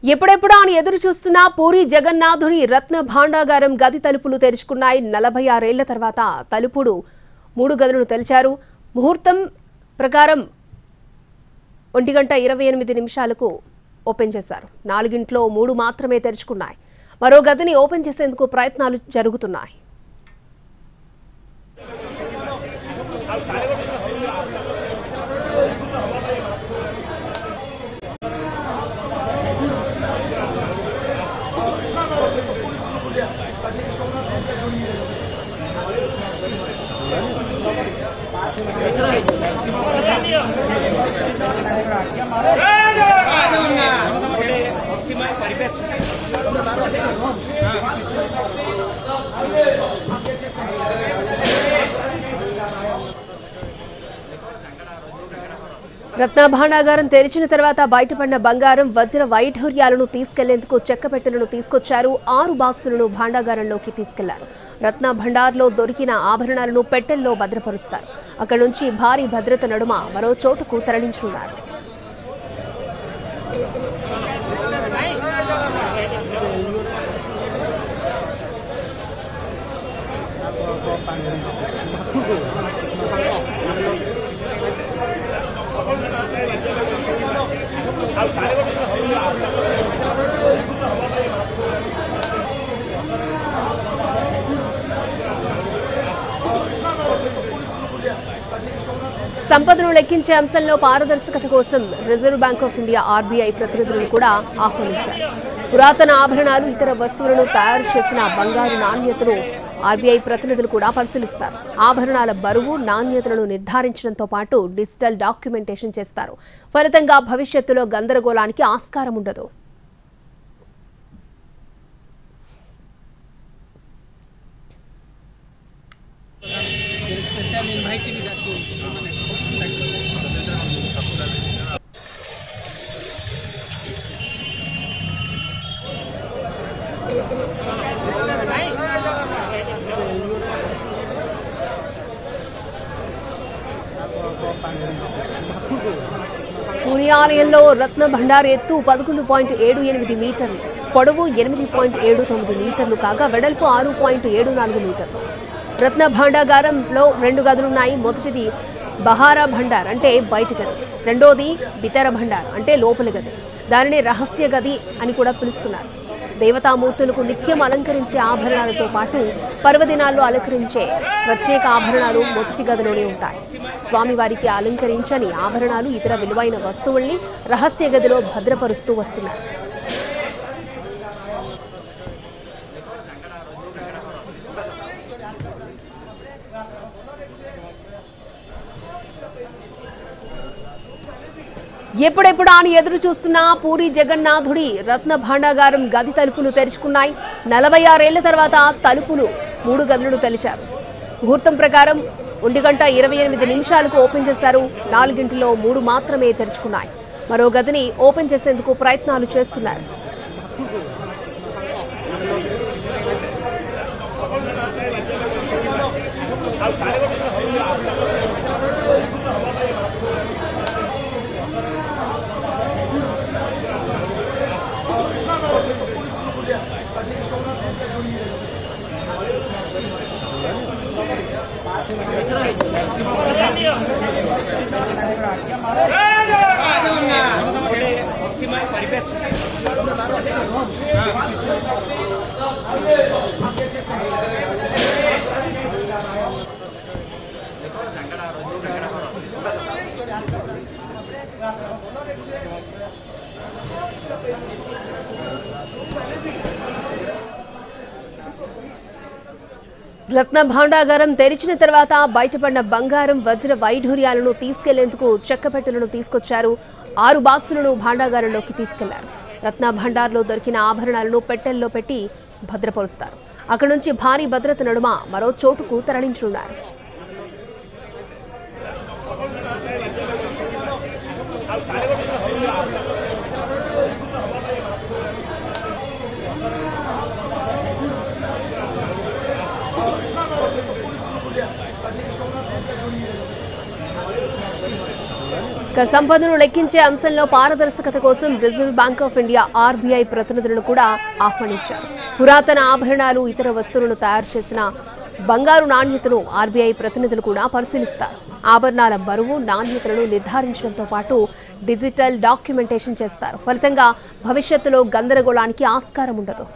ఎప్పుడెప్పుడా అని ఎదురు చూస్తున్న పూరి జగన్నాథుడి రత్న భాండాగారం గది తలుపులు తెరుచుకున్నాయి. 46 ఏళ్ల తర్వాత తలుపులు 3 గదులను తెరిచారు. ముహూర్తం ప్రకారం 1:28 ఓపెన్ చేశారు. 4గింట్లో 3 మాత్రమే తెరుచుకున్నాయి. మరో గదిని ఓపెన్ చేసేందుకు ప్రయత్నాలు జరుగుతున్నాయి. రత్న భాండాగారం తెరిచిన తర్వాత బయటపడిన బంగారం, వజ్ర వైఢూర్యాలను తీసుకెళ్లేందుకు చెక్కపెట్టెలను తీసుకొచ్చారు. 6 బాక్సులను భాండాగారంలోకి తీసుకెళ్లారు. రత్న భండార్లో దొరికిన ఆభరణాలను పెట్టెల్లో భద్రపరుస్తారు. అక్కడి నుంచి భారీ భద్రత నడుమ మరో చోటుకు తరలించనున్నారు. సంపదను లెక్కించే అంశంలో పారదర్శకత కోసం reserve bank of India RBI ప్రతినిధులను కూడా ఆహ్వానించారు. పురాతన ఆభరణాలు, ఇతర వస్తువులను తయారు చేసిన బంగారు నాణ్యతను ఆర్బీఐ ప్రతినిధులు కూడా పరిశీలిస్తారు. ఆభరణాల బరువు, నాణ్యతలను నిర్ధారించడంతో పాటు డిజిటల్ డాక్యుమెంటేషన్ చేస్తారు. ఫలితంగా భవిష్యత్తులో గందరగోళానికి ఆస్కారం ఉండదు. పూరి ఆలయంలో రత్న భండార్ ఎత్తు 11.78 మీటర్లు, పొడవు 8.79 మీటర్లు కాగా వెడల్పు 6.74 మీటర్లు. రత్న భాండాగారంలో 2 గదులున్నాయి. మొదటిది బహారా భండార్ అంటే బయట గది, రెండోది బితర భండార్ అంటే లోపలి గది. దానిని రహస్య గది అని కూడా పిలుస్తున్నారు. దేవతామూర్తులకు నిత్యం అలంకరించే ఆభరణాలతో పాటు పర్వదినాల్లో అలంకరించే ప్రత్యేక ఆభరణాలు మొదటి గదిలోనే ఉంటాయి. స్వామివారికి అలంకరించని ఆభరణాలు, ఇతర విలువైన వస్తువుల్ని రహస్య గదిలో భద్రపరుస్తూ వస్తున్నారు. ఎప్పుడెప్పుడా అని ఎదురు చూస్తున్న పూరి జగన్నాథుడి రత్న భాండాగారం గది తలుపులు తెరుచుకున్నాయి. 46 ఏళ్ల తర్వాత తలుపులు 3 గదులను తెరిచారు. ముహూర్తం ప్రకారం 1:28 ఓపెన్ చేశారు. 4గింటిలో 3 మాత్రమే తెరుచుకున్నాయి. మరో గదిని ఓపెన్ చేసేందుకు ప్రయత్నాలు చేస్తున్నారు. రత్న భాండాగారం తెరిచిన తర్వాత బయటపడిన బంగారం, వజ్ర వైఢూర్యాలను తీసుకెళ్లేందుకు చెక్కపెట్టెలను తీసుకొచ్చారు. 6 బాక్సులను భాండాగారంలోకి తీసుకెళ్లారు. రత్న భండార్లో దొరికిన ఆభరణాలను పెట్టెల్లో పెట్టి భద్రపరుస్తారు. అక్కడి నుంచి భారీ భద్రత నడుమ మరో చోటుకు తరలించనున్నారు. సంపదను లెక్కించే అంశంలో పారదర్శకత కోసం reserve bank of India RBI ప్రతినిధులను కూడా ఆహ్వానించారు. పురాతన ఆభరణాలు, ఇతర వస్తువులను తయారు చేసిన బంగారు నాణ్యతను ఆర్బీఐ ప్రతినిధులు కూడా పరిశీలిస్తారు. ఆభరణాల బరువు, నాణ్యతలను నిర్ధారించడంతో పాటు డిజిటల్ డాక్యుమెంటేషన్ చేస్తారు. ఫలితంగా భవిష్యత్తులో గందరగోళానికి ఆస్కారం ఉండదు.